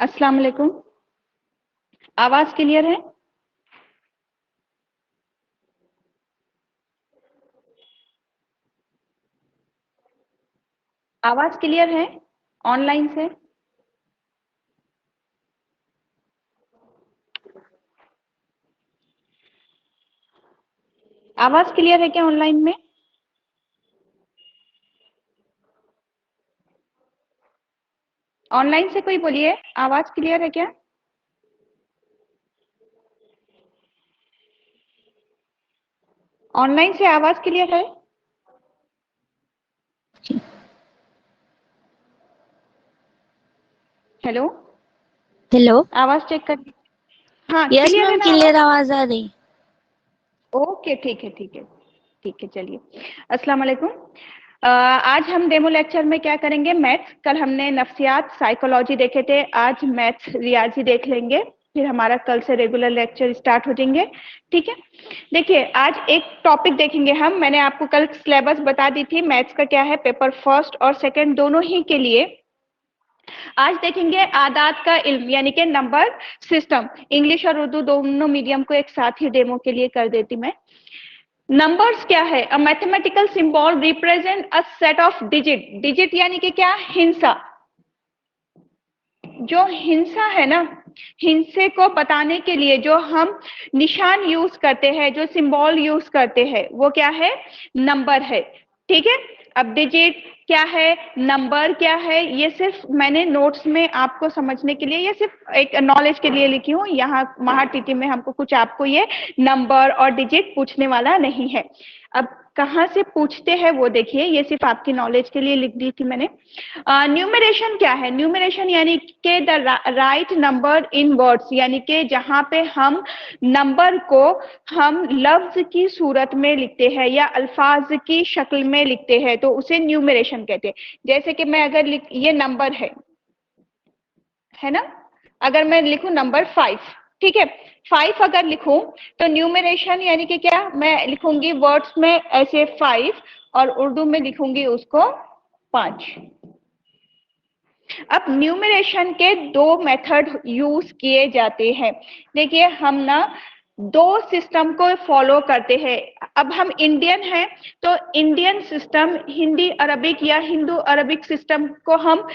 अस्सलाम वालेकुम। आवाज क्लियर है? आवाज क्लियर है ऑनलाइन से? आवाज क्लियर है क्या ऑनलाइन में? ऑनलाइन से कोई बोलिए, आवाज क्लियर है क्या? ऑनलाइन से आवाज क्लियर है? Hello, hello. आवाज चेक कर। हाँ, यस क्लियर है मैम, ना क्लियर आवाज? आवाज आ रही। ओके, ठीक है, ठीक है, ठीक है, चलिए। अस्सलाम वालेकुम। आज हम डेमो लेक्चर में क्या करेंगे? मैथ्स। कल हमने नफ्सियात, साइकोलॉजी देखे थे, आज मैथ्स रियाजी देख लेंगे, फिर हमारा कल से रेगुलर लेक्चर स्टार्ट हो जाएंगे। ठीक है, देखिए आज एक टॉपिक देखेंगे हम। मैंने आपको कल सिलेबस बता दी थी मैथ्स का क्या है, पेपर फर्स्ट और सेकंड दोनों ही के लिए। आज देखेंगे आदात का इल्म यानी कि नंबर सिस्टम। इंग्लिश और उर्दू दोनों मीडियम को एक साथ ही डेमो के लिए कर देती मैं। नंबर्स क्या है? A mathematical symbol represent a set of digit. Digit यानी कि क्या? हिंसा। जो हिंसा है ना, हिंसे को बताने के लिए जो हम निशान यूज करते हैं, जो सिंबल यूज करते हैं, वो क्या है? नंबर है। ठीक है, अब डिजिट क्या है, नंबर क्या है, ये सिर्फ मैंने नोट्स में आपको समझने के लिए, ये सिर्फ एक नॉलेज के लिए लिखी हूँ। यहाँ महाटीटी में हमको कुछ आपको ये नंबर और डिजिट पूछने वाला नहीं है। अब कहाँ से पूछते हैं वो देखिए, ये सिर्फ आपकी नॉलेज के लिए लिख दी थी मैंने। न्यूमरेशन क्या है? न्यूमरेशन यानी के the right number in words, यानी कि जहां पे हम नंबर को हम लफ्ज की सूरत में लिखते हैं या अल्फाज की शक्ल में लिखते हैं, तो उसे न्यूमरेशन कहते हैं। जैसे कि मैं अगर ये नंबर है ना, अगर मैं लिखूं नंबर 5, ठीक है, 5 अगर लिखूं तो न्यूमरेशन यानी कि क्या? मैं लिखूंगी वर्ड्स में ऐसे 5 और उर्दू में लिखूंगी उसको 5। अब न्यूमरेशन के दो मेथड यूज किए जाते हैं। देखिए हम ना दो सिस्टम को फॉलो करते हैं। अब हम इंडियन हैं तो इंडियन सिस्टम, हिंदी अरबिक या हिंदू अरबिक सिस्टम को हम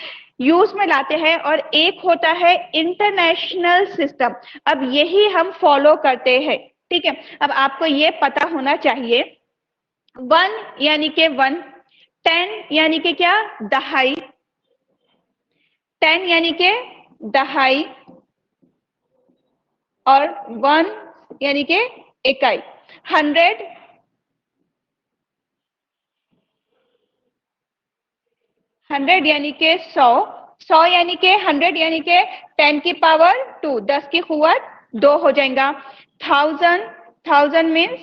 यूज में लाते हैं, और एक होता है इंटरनेशनल सिस्टम। अब यही हम फॉलो करते हैं। ठीक है, अब आपको ये पता होना चाहिए 1 यानी के 1, 10 यानी के क्या? दहाई, 10 यानी के दहाई, और 1 यानी के इकाई। 100 यानी के 100, 100 यानी के 100 यानी के 10 की पावर 2, 10 की कुव्वत 2 हो जाएगा। 1000, 1000 मीन्स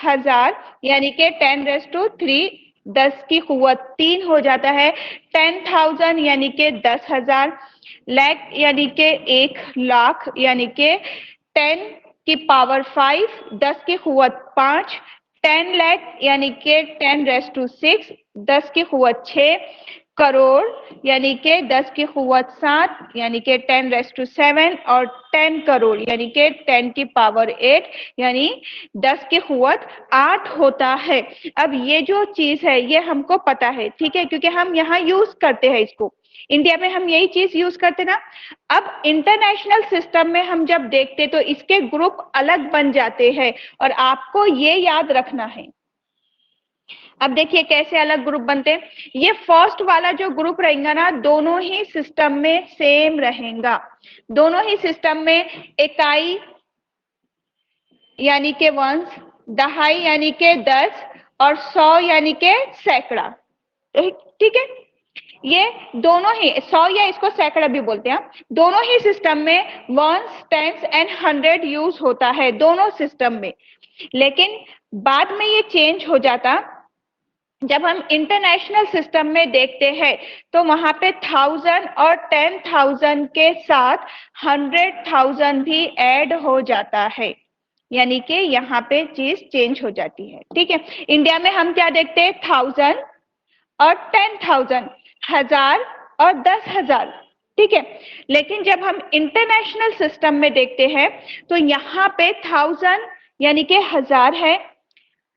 1000 यानी के 10 रेज टू 3, 10 की कुव्वत 3 हो जाता है। 10,000 यानी के 10,000। लाख यानी के 1 लाख यानी के 10 की पावर 5, 10 की कुव्वत 5। 10 लाख यानी के 10 रेज टू 6, 10 की कुव्वत 6। करोड़ यानी के 10 की कुव्वत 7 यानी के 10 रेज टू 7, और 10 करोड़ यानी के 10 की पावर 8 यानी 10 की कुव्वत 8 होता है। अब ये जो चीज है ये हमको पता है, ठीक है, क्योंकि हम यहाँ यूज करते हैं इसको। इंडिया में हम यही चीज यूज करते ना। अब इंटरनेशनल सिस्टम में हम जब देखते तो इसके ग्रुप अलग बन जाते हैं, और आपको ये याद रखना है। अब देखिए कैसे अलग ग्रुप बनते हैं। ये फर्स्ट वाला जो ग्रुप रहेगा ना, दोनों ही सिस्टम में सेम रहेगा। दोनों ही सिस्टम में इकाई यानी के वंस, दहाई यानी के 10, और 100 यानी के सैकड़ा। ठीक है, ये दोनों ही 100 या इसको सैकड़ा भी बोलते हैं, दोनों ही सिस्टम में वंस, टेंस एंड 100 यूज होता है दोनों सिस्टम में। लेकिन बाद में ये चेंज हो जाता जब हम इंटरनेशनल सिस्टम में देखते हैं, तो वहां पे 1000 और 10,000 के साथ 100,000 भी ऐड हो जाता है, यानी कि यहाँ पे चीज चेंज हो जाती है। ठीक है, इंडिया में हम क्या देखते हैं? 1000 और 10,000, 1000 और 10,000। ठीक है। लेकिन जब हम इंटरनेशनल सिस्टम में देखते हैं तो यहाँ पे 1000 यानी कि 1000 है,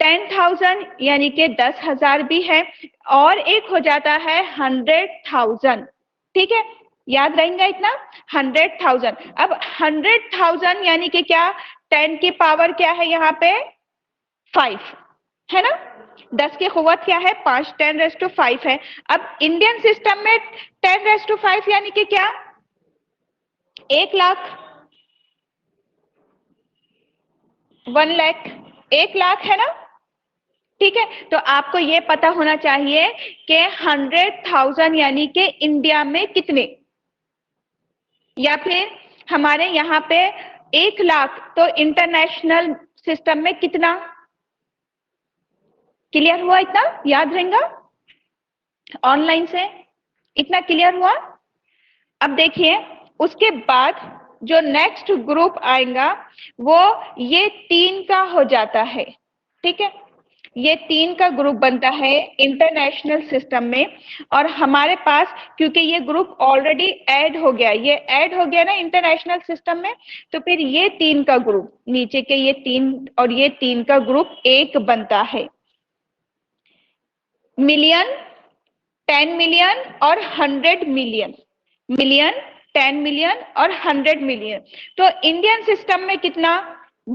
10,000 यानी कि 10,000 भी है, और एक हो जाता है 100,000। ठीक है, याद रहेगा इतना, 100,000। अब 100,000 यानी कि क्या, 10 की पावर क्या है यहाँ पे 5, है ना। 10 की कुव्वत क्या है 5, 10⁵ है। अब इंडियन सिस्टम में 10⁵ यानी कि क्या, 1 लाख, 1 लाख, 1 लाख है ना। ठीक है, तो आपको ये पता होना चाहिए कि 100,000 यानी कि इंडिया में कितने, या फिर हमारे यहाँ पे 1 लाख, तो इंटरनेशनल सिस्टम में कितना। क्लियर हुआ इतना, याद रहेगा ऑनलाइन से, इतना क्लियर हुआ। अब देखिए उसके बाद जो नेक्स्ट ग्रुप आएगा वो ये 3 का हो जाता है। ठीक है, ये 3 का ग्रुप बनता है इंटरनेशनल सिस्टम में, और हमारे पास क्योंकि ये ग्रुप ऑलरेडी ऐड हो गया, ये ऐड हो गया ना इंटरनेशनल सिस्टम में, तो फिर ये 3 का ग्रुप, नीचे के ये 3 और ये 3 का ग्रुप एक बनता है। मिलियन, 10 मिलियन और 100 मिलियन, मिलियन, 10 मिलियन और 100 मिलियन। तो इंडियन सिस्टम में कितना,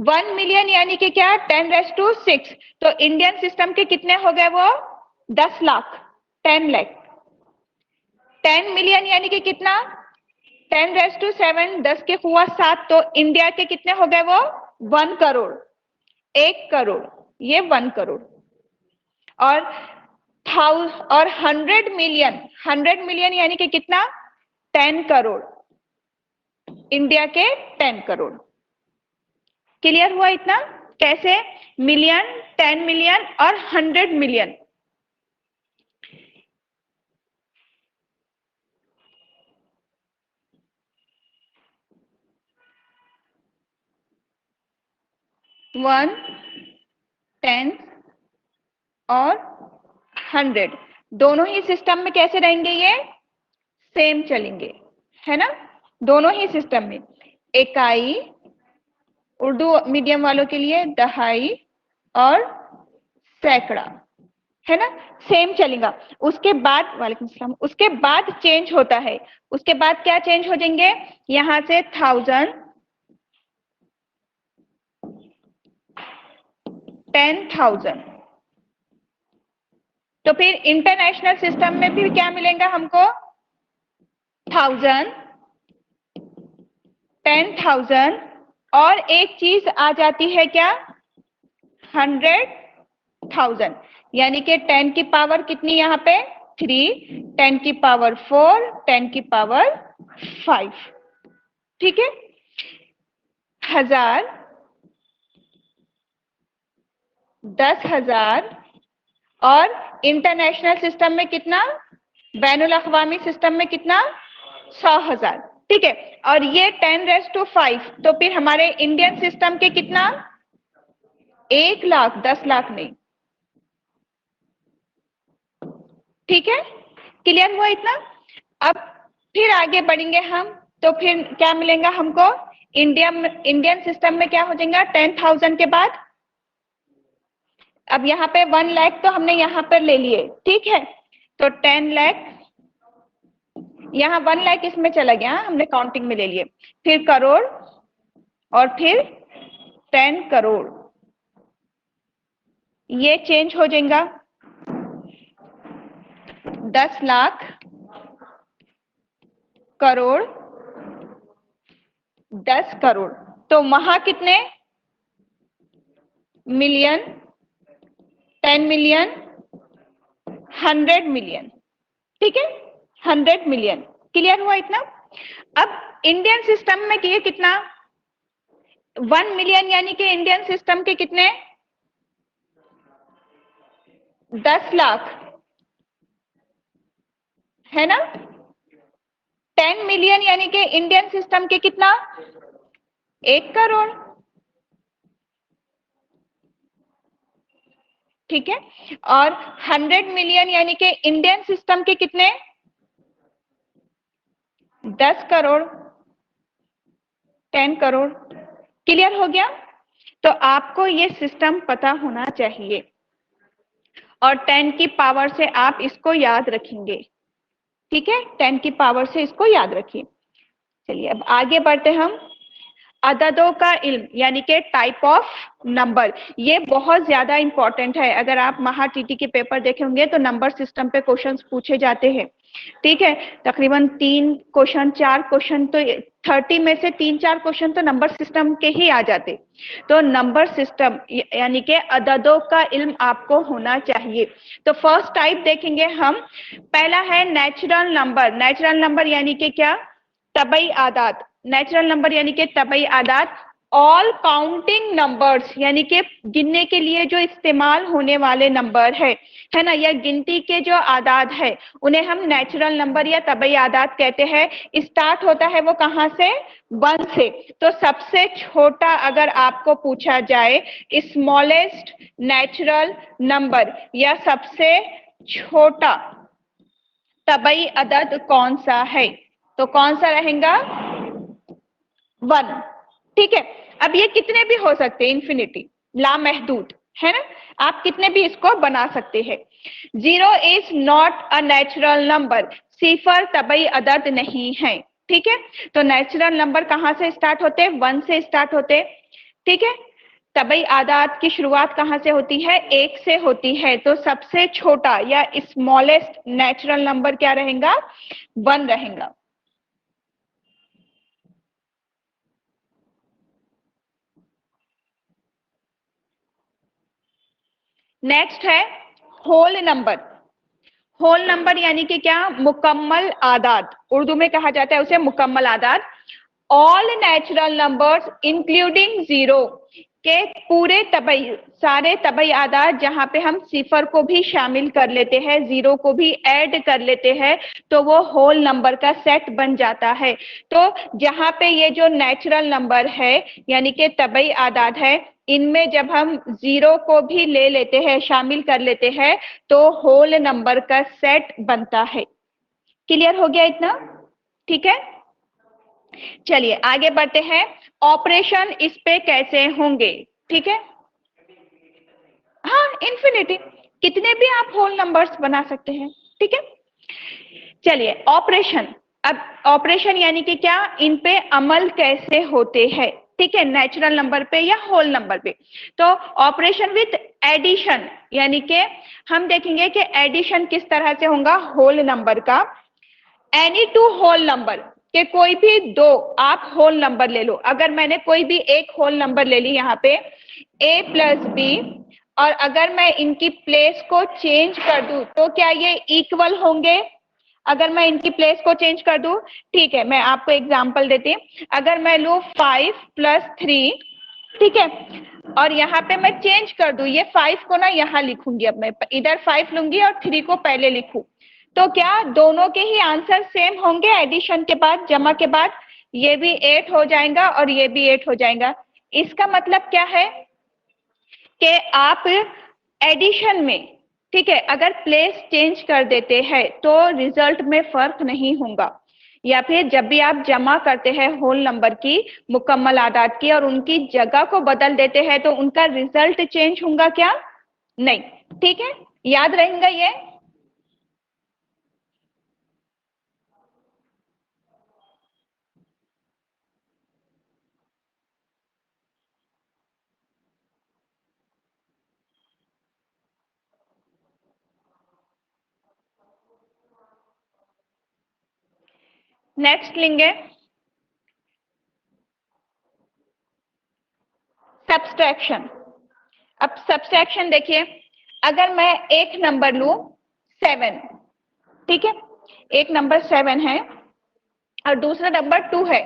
1 मिलियन यानी कि क्या 10⁶, तो इंडियन सिस्टम के कितने हो गए वो 10 लाख, 10 लाख। 10 मिलियन यानी कि कितना 10⁷, 10 के कुआ 7, तो इंडिया के कितने हो गए वो 1 करोड़, 1 करोड़, ये 1 करोड़। और 100 मिलियन, 100 मिलियन यानी कि कितना 10 करोड़, इंडिया के 10 करोड़। क्लियर हुआ इतना, कैसे, मिलियन, 10 मिलियन और 100 मिलियन। वन, 10 और 100 दोनों ही सिस्टम में कैसे रहेंगे, ये सेम चलेंगे, है ना। दोनों ही सिस्टम में इकाई, उर्दू मीडियम वालों के लिए दहाई और सैकड़ा, है ना, सेम चलेगा। उसके बाद वालेकुम सलाम, उसके बाद चेंज होता है, उसके बाद क्या चेंज हो जाएंगे, यहां से 1000, 10,000। तो फिर इंटरनेशनल सिस्टम में भी क्या मिलेगा हमको 1000, 10,000, और एक चीज आ जाती है क्या 100,000, यानी कि 10 की पावर कितनी यहाँ पे 3, 10 की पावर 4, 10 की पावर 5। ठीक है, 1000, 10,000, और इंटरनेशनल सिस्टम में कितना, बैनुल अक़वामी सिस्टम में कितना 100,000। ठीक है, और ये 10⁵, तो फिर हमारे इंडियन सिस्टम के कितना 1 लाख, 10 लाख नहीं। ठीक है, क्लियर हुआ इतना। अब फिर आगे बढ़ेंगे हम, तो फिर क्या मिलेगा हमको, इंडियन सिस्टम में क्या हो जाएगा 10,000 के बाद, अब यहाँ पे 1 लाख तो हमने यहाँ पर ले लिए, ठीक है, तो 10 लाख, यहाँ 1 लाख इसमें चला गया, हमने काउंटिंग में ले लिए, फिर करोड़, और फिर 10 करोड़, ये चेंज हो जाएगा 10 लाख, करोड़, 10 करोड़। तो वहां कितने, मिलियन, 10 मिलियन, 100 मिलियन। ठीक है, 100 मिलियन। क्लियर हुआ इतना। अब इंडियन सिस्टम में किए कितना 1 मिलियन यानी कि इंडियन सिस्टम के कितने 10 लाख, है ना। 10 मिलियन यानी कि इंडियन सिस्टम के कितना 1 करोड़। ठीक है, और 100 मिलियन यानी कि इंडियन सिस्टम के कितने 10 करोड़, 10 करोड़। क्लियर हो गया? तो आपको ये सिस्टम पता होना चाहिए और 10 की पावर से आप इसको याद रखेंगे। ठीक है, 10 की पावर से इसको याद रखिए। चलिए अब आगे बढ़ते हम। अददों का इल्म यानी कि टाइप ऑफ नंबर, ये बहुत ज्यादा इंपॉर्टेंट है। अगर आप महा टीटी के पेपर देखे होंगे तो नंबर सिस्टम पे क्वेश्चंस पूछे जाते हैं। ठीक है, तकरीबन 3 क्वेश्चन 4 क्वेश्चन तो 30 में से 3-4 क्वेश्चन तो नंबर सिस्टम के ही आ जाते। तो नंबर सिस्टम यानी कि अददों का इल्म आपको होना चाहिए। तो फर्स्ट टाइप देखेंगे हम। पहला है नेचुरल नंबर। नेचुरल नंबर यानी कि क्या? तबई आदात। नेचुरल नंबर यानी कि तबई आदात। ऑल काउंटिंग नंबर्स यानी कि गिनने के लिए जो इस्तेमाल होने वाले नंबर है ना, या गिनती के जो आदात है उन्हें हम नेचुरल नंबर या तबई आदात कहते हैं। स्टार्ट होता है वो कहाँ से? 1 से। तो सबसे छोटा अगर आपको पूछा जाए स्मॉलेस्ट नेचुरल नंबर या सबसे छोटा तबई अदद कौन सा है, तो कौन सा रहेगा? 1। ठीक है, अब ये कितने भी हो सकते हैं, इंफिनिटी, लामहदूद, है ना, आप कितने भी इसको बना सकते हैं। 0 is not a natural number, सिफर तबई अदद नहीं है। ठीक है, तो नेचुरल नंबर कहाँ से स्टार्ट होते? 1 से स्टार्ट होते। ठीक है, तबई आदात की शुरुआत कहाँ से होती है? 1 से होती है। तो सबसे छोटा या स्मॉलेस्ट नेचुरल नंबर क्या रहेगा? 1 रहेगा। नेक्स्ट है होल नंबर। होल नंबर यानी कि क्या? मुकम्मल आदाद, उर्दू में कहा जाता है उसे मुकम्मल आदाद। ऑल नेचुरल नंबर्स इंक्लूडिंग 0 के पूरे तबई, सारे तबई आदाद जहां पे हम सिफर को भी शामिल कर लेते हैं, 0 को भी ऐड कर लेते हैं, तो वो होल नंबर का सेट बन जाता है। तो जहां पे ये जो नेचुरल नंबर है यानी कि तबई आदाद है, इनमें जब हम 0 को भी ले लेते हैं, शामिल कर लेते हैं, तो होल नंबर का सेट बनता है। क्लियर हो गया इतना? ठीक है, चलिए आगे बढ़ते हैं। ऑपरेशन इस पे कैसे होंगे? ठीक है, हाँ, इंफिनिटी, कितने भी आप होल नंबर्स बना सकते हैं। ठीक है, चलिए ऑपरेशन। अब ऑपरेशन यानी कि क्या? इन पे अमल कैसे होते हैं। ठीक है, नेचुरल नंबर पे या होल नंबर पे। तो ऑपरेशन विथ एडिशन यानी कि हम देखेंगे कि एडिशन किस तरह से होगा होल नंबर का। एनी टू होल नंबर के कोई भी दो आप होल नंबर ले लो। अगर मैंने कोई भी एक होल नंबर ले ली यहाँ पे a प्लस बी, और अगर मैं इनकी प्लेस को चेंज कर दूं तो क्या ये इक्वल होंगे? अगर मैं इनकी प्लेस को चेंज कर दूं, ठीक है, मैं आपको एग्जांपल देती हूँ। अगर मैं लूं 5 प्लस 3, ठीक है, और यहाँ पे मैं चेंज कर दूं, ये 5 को ना यहाँ लिखूंगी, अब मैं इधर 5 लूंगी और 3 को पहले लिखूं, तो क्या दोनों के ही आंसर सेम होंगे? एडिशन के बाद, जमा के बाद, ये भी 8 हो जाएगा और ये भी 8 हो जाएगा। इसका मतलब क्या है कि आप एडिशन में, ठीक है, अगर प्लेस चेंज कर देते हैं तो रिजल्ट में फर्क नहीं होगा। या फिर जब भी आप जमा करते हैं होल नंबर की, मुकम्मल आदाद की, और उनकी जगह को बदल देते हैं तो उनका रिजल्ट चेंज होगा क्या? नहीं। ठीक है, याद रहेगा ये। नेक्स्ट लेंगे सब्सट्रैक्शन। अब सब्सट्रैक्शन देखिए, अगर मैं एक नंबर लू 7, ठीक है, एक नंबर 7 है और दूसरा नंबर 2 है,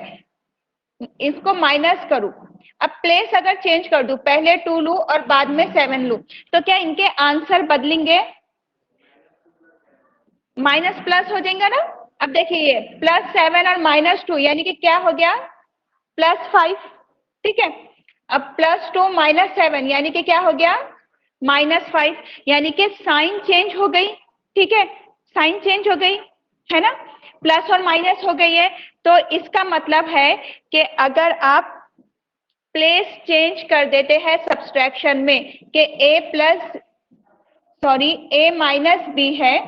इसको माइनस करूं, अब प्लेस अगर चेंज कर दूं, पहले 2 लू और बाद में 7 लू, तो क्या इनके आंसर बदलेंगे? माइनस प्लस हो जाएगा ना। अब देखिए ये +7 और -2 यानी कि क्या हो गया? +5। ठीक है, अब +2 -7 यानी कि क्या हो गया? -5, यानी कि साइन चेंज हो गई। ठीक है, साइन चेंज हो गई, है ना। प्लस और माइनस हो गई है, तो इसका मतलब है कि अगर आप प्लेस चेंज कर देते हैं सब्सट्रैक्शन में कि a माइनस b है,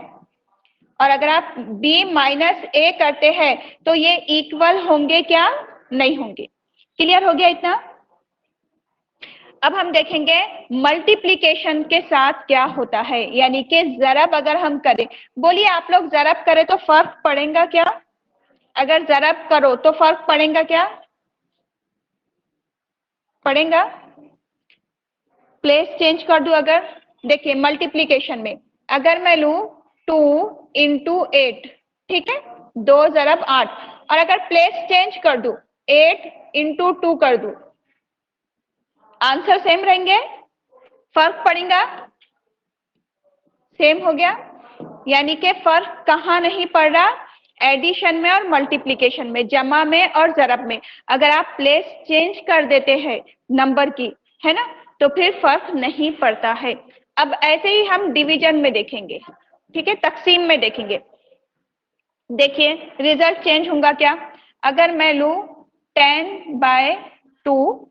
और अगर आप b माइनस a करते हैं तो ये इक्वल होंगे क्या? नहीं होंगे। क्लियर हो गया इतना? अब हम देखेंगे मल्टीप्लिकेशन के साथ क्या होता है, यानी कि जरब अगर हम करें, बोलिए आप लोग जरब करें तो फर्क पड़ेगा क्या? अगर जरब करो तो फर्क पड़ेगा क्या? पड़ेगा? प्लेस चेंज कर दूं अगर? देखिए मल्टीप्लिकेशन में अगर मैं लू 2 × 8, ठीक है, 2 × 8, और अगर प्लेस चेंज कर दूं 8 × 2 कर दूं, आंसर सेम रहेंगे? फर्क पड़ेगा? सेम हो गया। यानी कि फर्क कहाँ नहीं पड़ रहा? एडिशन में और मल्टीप्लिकेशन में, जमा में और जरब में। अगर आप प्लेस चेंज कर देते हैं नंबर की, है ना, तो फिर फर्क नहीं पड़ता है। अब ऐसे ही हम डिवीजन में देखेंगे, ठीक है, तकसीम में देखेंगे। देखिए रिजल्ट चेंज होगा क्या? अगर मैं लू 10/2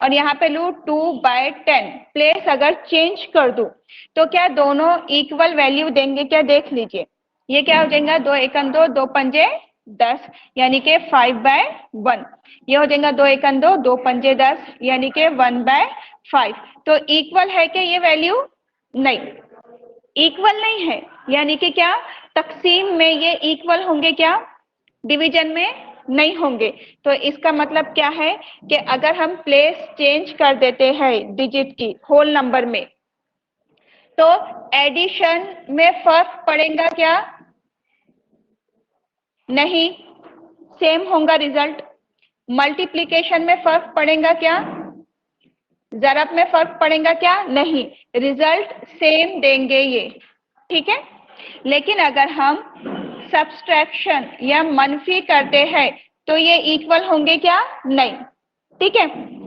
और यहाँ पे लू 2/10, प्लेस अगर चेंज कर दूं तो क्या दोनों इक्वल वैल्यू देंगे क्या? देख लीजिए, ये क्या हो जाएगा? 2 × 1 = 2, 2 × 5 = 10, यानी कि 5/1। ये हो जाएगा 2 × 1 = 2, 2 × 5 = 10, यानी कि 1/5। तो इक्वल है क्या ये वैल्यू? नहीं, इक्वल नहीं है। यानी कि क्या तकसीम में ये इक्वल होंगे क्या? डिवीजन में नहीं होंगे। तो इसका मतलब क्या है कि अगर हम प्लेस चेंज कर देते हैं डिजिट की होल नंबर में, तो एडिशन में फर्क पड़ेगा क्या? नहीं, सेम होगा रिजल्ट। मल्टीप्लिकेशन में फर्क पड़ेगा क्या? जरब में फर्क पड़ेगा क्या? नहीं, रिजल्ट सेम देंगे ये, ठीक है। लेकिन अगर हम सब्सट्रैक्शन या मनफी करते हैं तो ये इक्वल होंगे क्या? नहीं, ठीक है।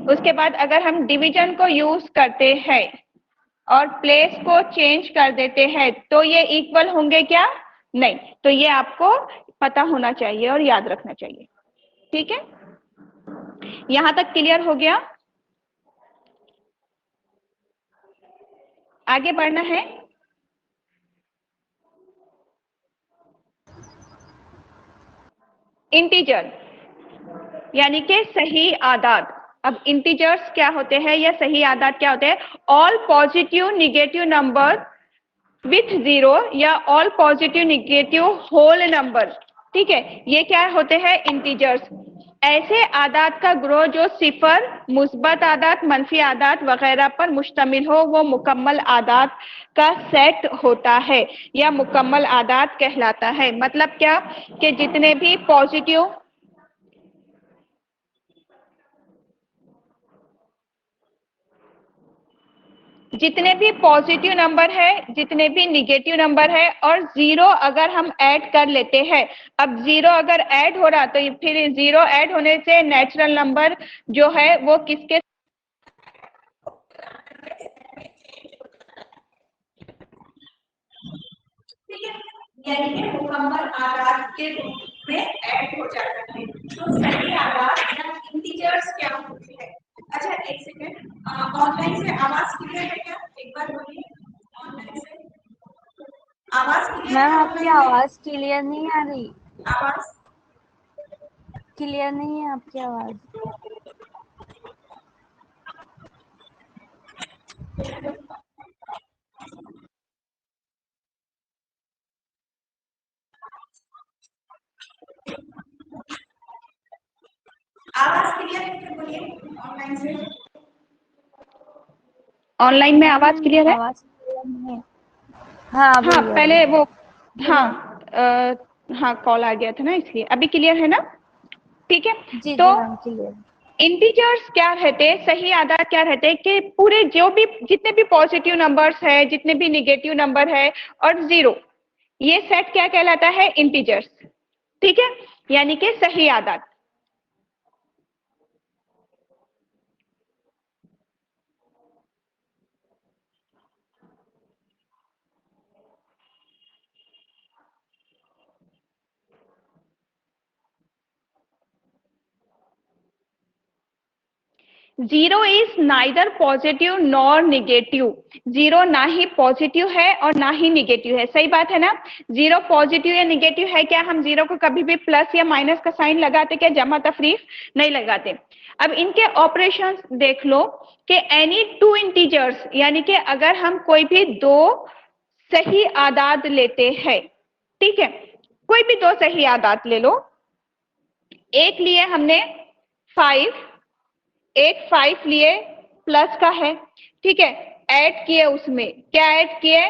उसके बाद अगर हम डिवीजन को यूज करते हैं और प्लेस को चेंज कर देते हैं तो ये इक्वल होंगे क्या? नहीं। तो ये आपको पता होना चाहिए और याद रखना चाहिए, ठीक है। यहां तक क्लियर हो गया? आगे बढ़ना है। इंटीजर यानी कि सही आदाद। अब इंटीजर्स क्या होते हैं या सही आदाद क्या होते हैं? All positive negative number with zero या all positive negative whole number, ठीक है, ये क्या होते हैं? इंटीजर्स। ऐसे आदाद का ग्रोह जो सिफर, मुस्बत आदाद, मनफी आदाद वगैरह पर मुश्तमिल हो, वो मुकम्मल आदाद का सेट होता है या मुकम्मल आदाद कहलाता है। मतलब क्या कि जितने भी पॉजिटिव नंबर है, जितने भी निगेटिव नंबर है, और जीरो अगर हम ऐड कर लेते हैं, अब जीरो अगर ऐड हो रहा तो फिर जीरो ऐड होने से नेचुरल नंबर जो है वो किसके यानी कि मुकम्मल आदाद के रूप में ऐड हो जाता है। तो सही आदाद या इंटीजर्स क्या होते हैं? अच्छा एक सेकंड, ऑनलाइन से आवाज क्लियर है क्या? एक बार बोलिए, ऑनलाइन से आवाज क्लियर मैम है? आपकी ऑनलाइन में आवाज क्लियर नहीं आ रही। आवाज क्लियर नहीं है आपकी आवाज। आवाज क्लियर है क्या? बोलिए ऑनलाइन से। ऑनलाइन में आवाज क्लियर है? आवाज क्लियर नहीं है। हाँ हाँ अभी अभी। पहले वो, हाँ हाँ कॉल आ गया था ना इसलिए। अभी क्लियर है ना? ठीक है। जी तो जी मैम क्लियर। इंटीजर्स क्या रहते हैं, सही आदाद क्या रहते हैं कि पूरे जो भी जितने भी पॉजिटिव नंबर्स है, जितने भी निगेटिव नंबर है और जीरो, ये सेट क्या कहलाता है? इंटीजर्स, ठीक है, यानी कि सही आदाद। Zero is neither positive nor negative. Zero ना ही पॉजिटिव है और ना ही निगेटिव है, सही बात है ना। जीरो पॉजिटिव या निगेटिव है क्या? हम जीरो को कभी भी प्लस या माइनस का साइन लगाते क्या? जमा तफरीक नहीं लगाते। अब इनके ऑपरेशंस देख लो कि एनी टू इंटीजर्स, यानी कि अगर हम कोई भी दो सही आदाद लेते हैं, ठीक है, कोई भी दो सही आदाद ले लो। एक लिए हमने 5, एक 5 लिए प्लस का है, ठीक है, ऐड किए, उसमें क्या ऐड किए?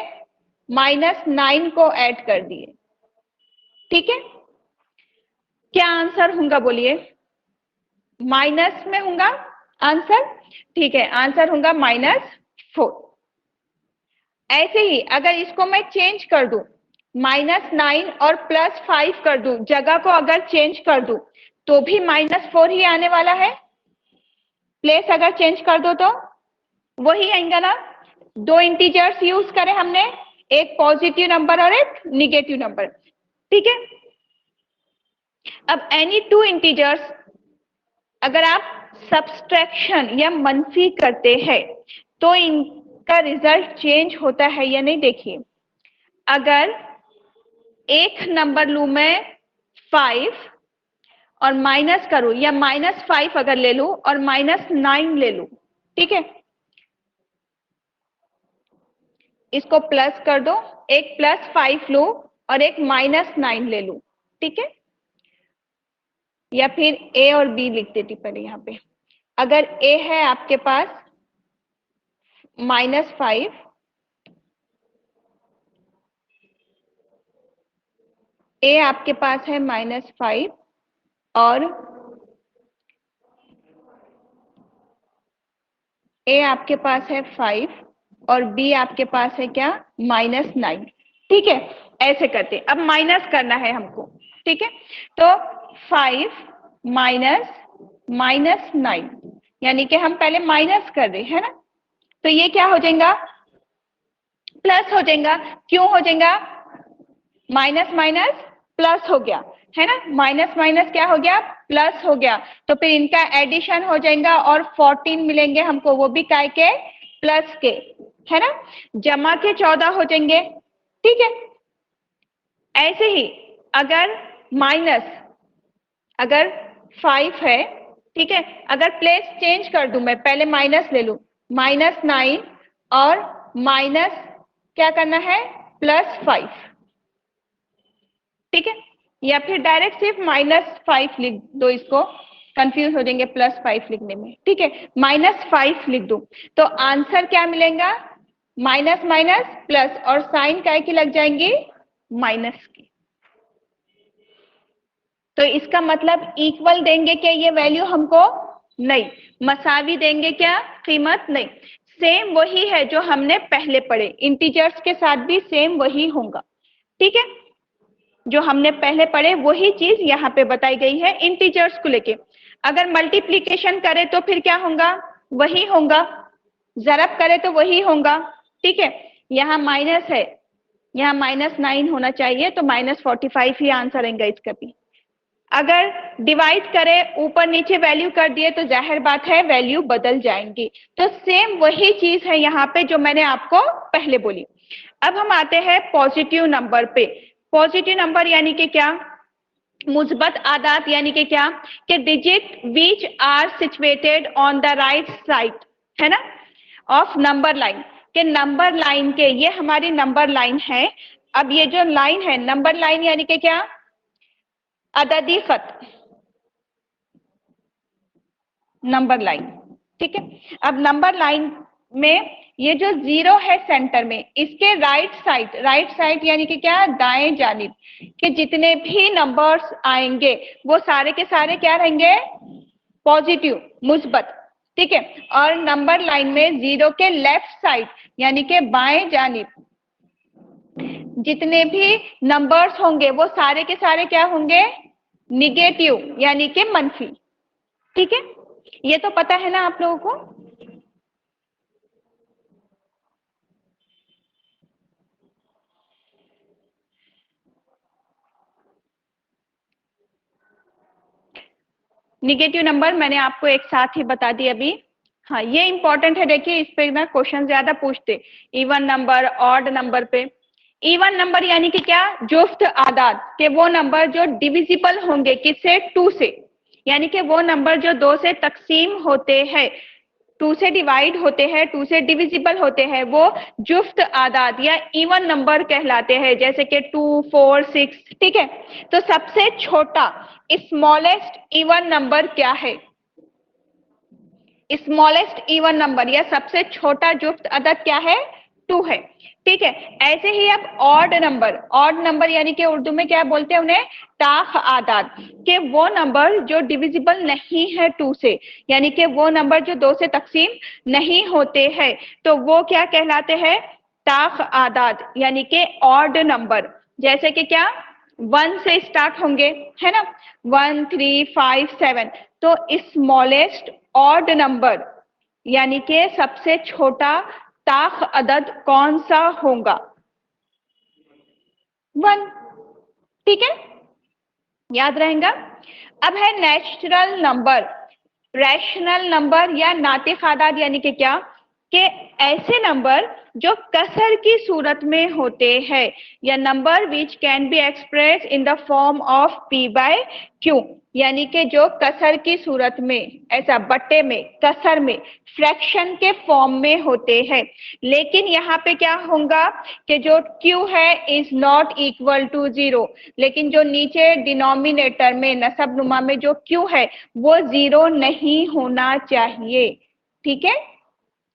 -9 को ऐड कर दिए, ठीक है। क्या आंसर होगा बोलिए? माइनस में होगा आंसर, ठीक है, आंसर होगा -4। ऐसे ही अगर इसको मैं चेंज कर दूं, -9 और +5 कर दूं, जगह को अगर चेंज कर दूं तो भी -4 ही आने वाला है। प्लेस अगर चेंज कर दो तो वही आएगा ना। दो इंटीजर्स यूज करें हमने, एक पॉजिटिव नंबर और एक निगेटिव नंबर, ठीक है। अब एनी टू इंटीजर्स अगर आप सब्सट्रैक्शन या मनफी करते हैं तो इनका रिजल्ट चेंज होता है या नहीं? देखिए, अगर एक नंबर लू मैं 5 और माइनस करूं, या -5 अगर ले लूं और -9 ले लूं, ठीक है, इसको प्लस कर दो, एक +5 लूं और एक -9 ले लूं, ठीक है। या फिर ए और बी लिख देती पहले यहाँ पे। अगर ए है आपके पास -5, ए आपके पास है -5 और ए आपके पास है 5 और बी आपके पास है क्या? -9, ठीक है। ऐसे करते, अब माइनस करना है हमको, ठीक है। तो 5 माइनस -9, यानी कि हम पहले माइनस कर रहे हैं ना, तो ये क्या हो जाएगा? प्लस हो जाएगा। क्यों हो जाएगा? माइनस माइनस प्लस हो गया, है ना। माइनस माइनस क्या हो गया? प्लस हो गया। तो फिर इनका एडिशन हो जाएगा और 14 मिलेंगे हमको, वो भी काय के? प्लस के, है ना। जमा के 14 हो जाएंगे, ठीक है। ऐसे ही अगर माइनस, अगर 5 है, ठीक है, अगर प्लेस चेंज कर दूं मैं, पहले माइनस ले लूं, -9 और माइनस क्या करना है? +5, ठीक है। या फिर डायरेक्ट सिर्फ -5 लिख दो, इसको कंफ्यूज हो जाएंगे +5 लिखने में, ठीक है। -5 लिख दो तो आंसर क्या मिलेगा? माइनस माइनस प्लस, और साइन काय की लग जाएंगी? माइनस की। तो इसका मतलब इक्वल देंगे क्या ये वैल्यू हमको? नहीं। मसावी देंगे क्या कीमत? नहीं। सेम वही है जो हमने पहले पढ़े, इंटीजर्स के साथ भी सेम वही होगा, ठीक है। जो हमने पहले पढ़े वही चीज यहाँ पे बताई गई है इंटीजर्स को लेके। अगर मल्टीप्लीकेशन करे तो फिर क्या होगा? वही होगा। जरब करे तो वही होगा, ठीक है। यहाँ माइनस है, यहाँ -9 होना चाहिए, तो -45 ही आंसर आएगा इसका भी। अगर डिवाइड करे, ऊपर नीचे वैल्यू कर दिए, तो जाहिर बात है वैल्यू बदल जाएंगी। तो सेम वही चीज है यहाँ पे जो मैंने आपको पहले बोली। अब हम आते हैं पॉजिटिव नंबर पे। पॉजिटिव नंबर यानी कि क्या? मुस्बत आदात, यानी कि क्या? कि digit which are situated on the right side, है ना, ऑफ नंबर लाइन, के नंबर लाइन के, ये हमारी नंबर लाइन है। अब ये जो लाइन है नंबर लाइन, यानी कि क्या? अददी खत, नंबर लाइन, ठीक है। अब नंबर लाइन में ये जो 0 है सेंटर में, इसके राइट साइड यानी कि क्या? दाएं जानिब के जितने भी नंबर्स आएंगे वो सारे के सारे क्या रहेंगे? पॉजिटिव, मुस्बत, ठीक है। और नंबर लाइन में 0 के लेफ्ट साइड यानी कि बाएं जानिब जितने भी नंबर्स होंगे वो सारे के सारे क्या होंगे? निगेटिव, यानी कि मनफी, ठीक है। ये तो पता है ना आप लोगों को? निगेटिव नंबर मैंने आपको एक साथ ही बता दी अभी। हाँ ये इंपॉर्टेंट है, देखिए इस पे ना क्वेश्चन ज्यादा पूछते, इवन नंबर ऑड नंबर पे। इवन नंबर यानी कि क्या, जुफ्त आदाद के वो नंबर जो डिविजिबल होंगे किससे, 2 से, यानी कि वो नंबर जो 2 से तकसीम होते हैं, 2 से डिवाइड होते हैं, 2 से डिविजिबल होते हैं, वो जुफ्त आदाद या इवन नंबर कहलाते हैं, जैसे कि 2, 4, 6। ठीक है, तो सबसे छोटा स्मॉलेस्ट इवन नंबर क्या है, स्मॉलेस्ट इवन नंबर या सबसे छोटा जुफ्त अदद क्या है, 2 है। ठीक है, ऐसे ही अब ऑड नंबर, ऑड नंबर यानी कि उर्दू में क्या बोलते हैं उन्हें, ताख आदाद के वो नंबर जो डिविजिबल नहीं है 2 से, यानी कि वो नंबर जो 2 से तकसीम नहीं होते हैं, तो वो क्या कहलाते हैं, ताख आदाद यानी कि ऑड नंबर। जैसे कि क्या, 1 से स्टार्ट होंगे, है ना, 1, 3, 5, 7। तो स्मॉलेस्ट ऑड नंबर यानी कि सबसे छोटा ताख अदद कौन सा होगा, 1। ठीक है, याद रहेगा। अब है नेचुरल नंबर, रैशनल नंबर या नातिक आदाद यानी कि क्या, कि ऐसे नंबर जो कसर की सूरत में होते हैं, या number which can be express in the form of P by Q, यानी कि जो कसर की सूरत में, ऐसा बट्टे में, कसर में, फ्रैक्शन के फॉर्म में होते हैं। लेकिन यहाँ पे क्या होगा कि जो q है इज नॉट इक्वल टू 0, लेकिन जो नीचे डिनोमिनेटर में नसब नुमा में जो q है वो 0 नहीं होना चाहिए। ठीक है,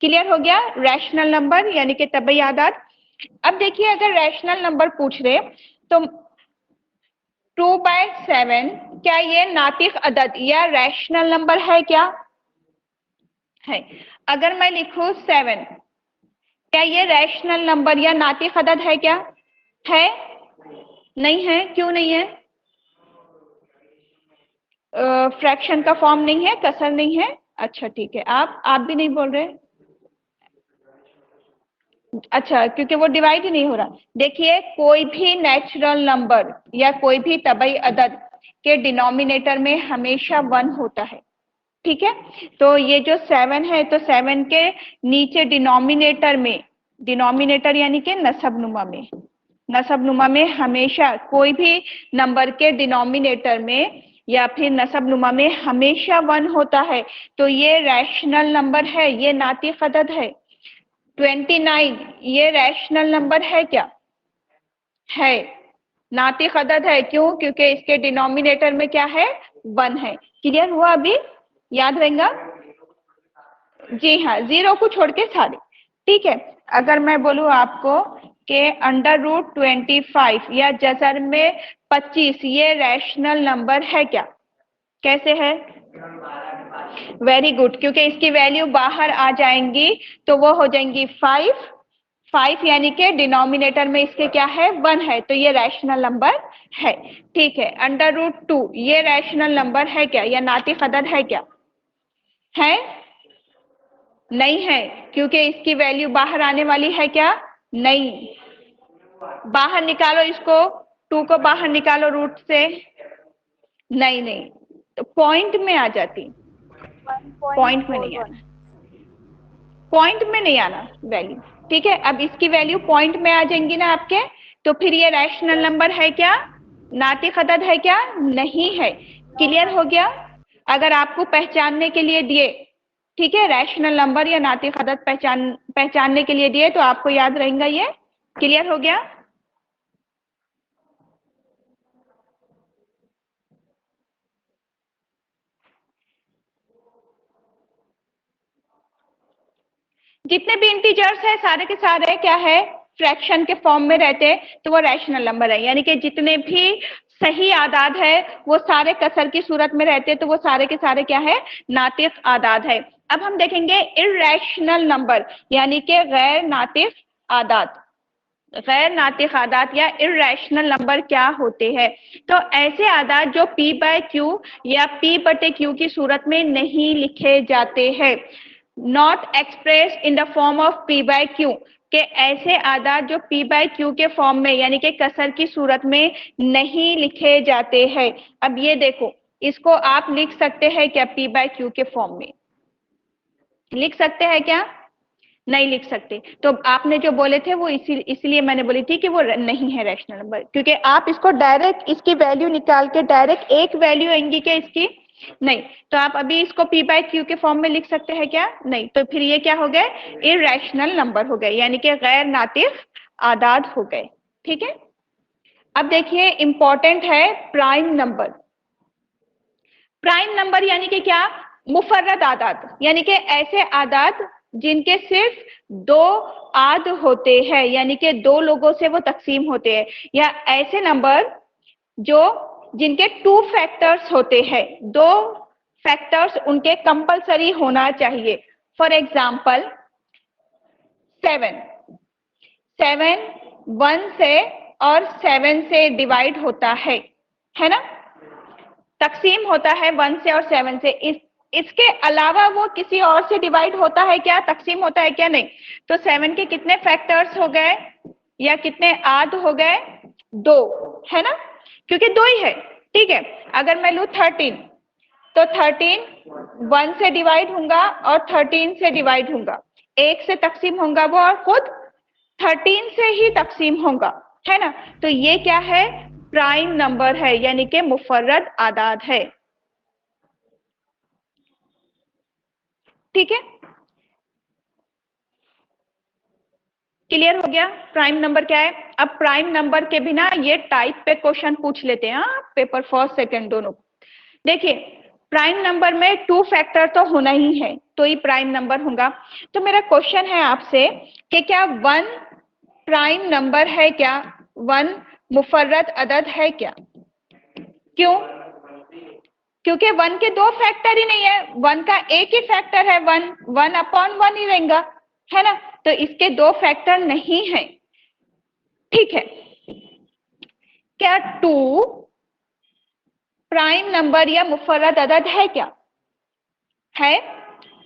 क्लियर हो गया, रैशनल नंबर यानी कि तबई आदाद। अब देखिए अगर रैशनल नंबर पूछ रहे तो 2/7 क्या ये नातिक अदद या रैशनल नंबर है, क्या है। अगर मैं लिखूं 7, क्या ये रैशनल नंबर या नातिक अदद है, क्या है, नहीं है, क्यों नहीं है, फ्रैक्शन का फॉर्म नहीं है, कसर नहीं है। अच्छा ठीक है, आप भी नहीं बोल रहे, अच्छा क्योंकि वो डिवाइड ही नहीं हो रहा। देखिए कोई भी नेचुरल नंबर या कोई भी तबई अदद के डिनोमिनेटर में हमेशा 1 होता है। ठीक है, तो ये जो 7 है तो 7 के नीचे डिनोमिनेटर में, डिनोमिनेटर यानी कि नसब नुमा में, नसब नुमा में हमेशा कोई भी नंबर के डिनोमिनेटर में या फिर नसब नुमा में हमेशा 1 होता है, तो ये रैशनल नंबर है, ये नातिक अदद है। 29 ये रैशनल नंबर है, क्या है, नातिक अदद है, क्यों, क्योंकि इसके डिनोमिनेटर में क्या है, 1 है। क्लियर हुआ, अभी याद रहेगा, जी हाँ, 0 को छोड़ के सारे। ठीक है, अगर मैं बोलूं आपको कि √25 या जजर में 25 ये रैशनल नंबर है, क्या कैसे है, वेरी गुड, क्योंकि इसकी वैल्यू बाहर आ जाएंगी तो वो हो जाएंगी 5 यानी कि डिनोमिनेटर में इसके क्या है, 1 है, तो ये रैशनल नंबर है। ठीक है, √2 ये रैशनल नंबर है, क्या या नातिक अदद है, क्या है, नहीं है, क्योंकि इसकी वैल्यू बाहर आने वाली है, क्या नहीं, बाहर निकालो इसको, 2 को बाहर निकालो रूट से, नहीं नहीं, तो पॉइंट में आ जाती, पॉइंट में नहीं आना, पॉइंट में नहीं आना वैल्यू। ठीक है, अब इसकी वैल्यू पॉइंट में आ जाएंगी ना आपके, तो फिर ये रैशनल नंबर है, क्या नातिक अदद है, क्या नहीं है। क्लियर हो गया, अगर आपको पहचानने के लिए दिए, ठीक है, रैशनल नंबर या नातिक अदद पहचानने के लिए दिए तो आपको याद रहेगा ये। क्लियर हो गया, जितने भी इंटीजर्स है सारे के सारे क्या है, फ्रैक्शन के फॉर्म में रहते हैं, तो वो रैशनल नंबर है, यानी कि जितने भी सही आदाद है वो सारे कसर की सूरत में रहते हैं, तो वो सारे के सारे क्या है, नातिक आदाद है। अब हम देखेंगे इर्रेशनल नंबर यानी कि गैर नातिक आदाद, गैर नातिक आदाद या इर्रेशनल नंबर क्या होते हैं। तो ऐसे आदाद जो p/q या p/q की सूरत में नहीं लिखे जाते हैं, not express in the form of p/q, के ऐसे आदाद जो p/q के फॉर्म में यानी कि कसर की सूरत में नहीं लिखे जाते हैं। अब ये देखो, इसको आप लिख सकते हैं क्या p/q के फॉर्म में, लिख सकते हैं क्या? नहीं लिख सकते। तो आपने जो बोले थे वो इसलिए मैंने बोली थी कि वो नहीं है रैशनल नंबर, क्योंकि आप इसको डायरेक्ट इसकी वैल्यू निकाल के डायरेक्ट एक वैल्यू आएंगी क्या इसकी? नहीं। तो आप अभी इसको p बाय क्यू के फॉर्म में लिख सकते हैं क्या? नहीं। तो फिर ये क्या हो गए? इरेशनल नंबर हो गए, यानी कि गैर नातिक आदाद हो गए। ठीक है। अब देखिए इंपॉर्टेंट है प्राइम नंबर। प्राइम नंबर यानी कि क्या? मुफर्रद आदाद, यानी कि ऐसे आदाद जिनके सिर्फ दो आद होते हैं, यानी कि दो लोगों से वो तकसीम होते हैं, या ऐसे नंबर जो जिनके टू फैक्टर्स होते हैं, दो फैक्टर्स उनके कंपलसरी होना चाहिए। फॉर एग्जाम्पल 7 7 1 से और 7 से डिवाइड होता है ना, तकसीम होता है 1 से और 7 से। इसके अलावा वो किसी और से डिवाइड होता है क्या, तकसीम होता है क्या? नहीं। तो 7 के कितने फैक्टर्स हो गए या कितने आद हो गए? 2, है ना, क्योंकि 2 ही है। ठीक है। अगर मैं लू 13, तो 13 1 से डिवाइड होगा और 13 से डिवाइड होगा, एक से तकसीम होगा वो और खुद 13 से ही तकसीम होगा, है ना। तो ये क्या है? प्राइम नंबर है, यानी कि मुफर्रद आदाद है। ठीक है, क्लियर हो गया प्राइम नंबर क्या है? अब प्राइम नंबर के बिना ये टाइप पे क्वेश्चन पूछ लेते हैं पेपर फर्स्ट सेकंड दोनों। देखिए प्राइम नंबर में 2 फैक्टर तो होना ही है, तो ही प्राइम नंबर होगा। तो मेरा क्वेश्चन है आपसे कि क्या 1 प्राइम नंबर है क्या? 1 मुफर्रद अदद है क्या? क्यों? क्योंकि 1 के 2 फैक्टर ही नहीं है, 1 का एक ही फैक्टर है 1, 1/1 ही रहेगा, है ना। तो इसके 2 फैक्टर नहीं है। ठीक है। क्या 2 प्राइम नंबर या मुफर्रद अदद है क्या? है,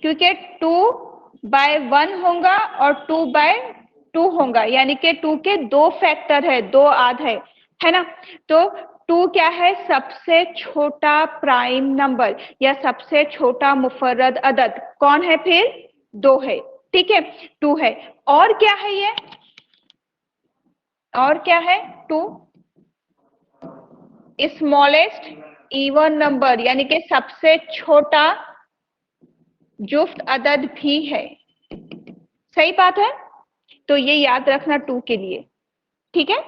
क्योंकि 2/1 होगा और 2/2 होगा, यानी कि 2 के 2 फैक्टर है, 2 आध है ना। तो 2 क्या है? सबसे छोटा प्राइम नंबर या सबसे छोटा मुफर्रद अदद। कौन है फिर? 2 है। ठीक है, 2 है। और क्या है ये? और क्या है? 2 स्मॉलेस्ट इवन नंबर, यानी कि सबसे छोटा जुफ्त अदद भी है। सही बात है। तो ये याद रखना 2 के लिए। ठीक है।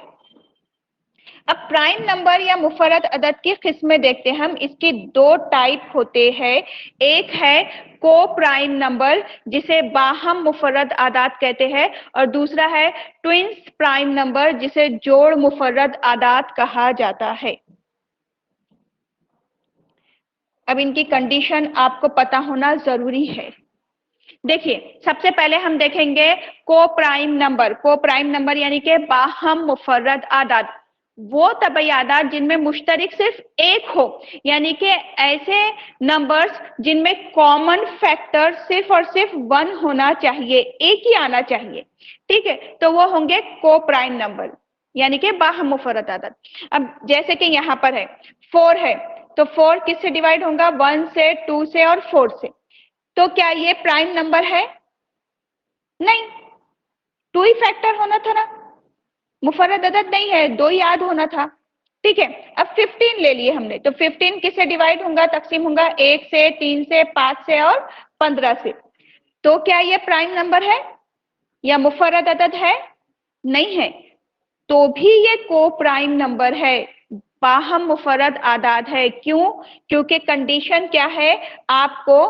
अब प्राइम नंबर या मुफर्रद अदद की किस्में देखते हैं हम। इसकी 2 टाइप होते हैं। एक है को प्राइम नंबर, जिसे बाहम मुफर्रद आदाद कहते हैं, और दूसरा है ट्विंस प्राइम नंबर, जिसे जोड़ मुफर्रद आदाद कहा जाता है। अब इनकी कंडीशन आपको पता होना जरूरी है। देखिए सबसे पहले हम देखेंगे को प्राइम नंबर। को प्राइम नंबर यानी कि बाहम मुफर्रद आदाद, वो तबई आदाद जिनमें मुश्तरिक सिर्फ एक हो, यानी कि ऐसे नंबर्स जिनमें कॉमन फैक्टर सिर्फ और सिर्फ 1 होना चाहिए, एक ही आना चाहिए। ठीक है, तो वो होंगे को प्राइम नंबर, यानी कि बाहम मुफर्रद आदाद। अब जैसे कि यहाँ पर है 4 है, तो 4 किससे डिवाइड होगा? 1 से, 2 से और 4 से। तो क्या ये प्राइम नंबर है? नहीं, 2 ही फैक्टर होना था ना, मुफर्रद अदद नहीं है, 2 ही याद होना था। ठीक है। अब 15 ले लिए हमने, तो 15 किससे डिवाइड होगा, तकसीम होगा? 1 से, 3 से, 5 से और 15 से। तो क्या ये प्राइम नंबर है या मुफर्रद अदद है? नहीं है। तो भी ये को प्राइम नंबर है, बाहम मुफर्रद आदाद है। क्यों? क्योंकि कंडीशन क्या है आपको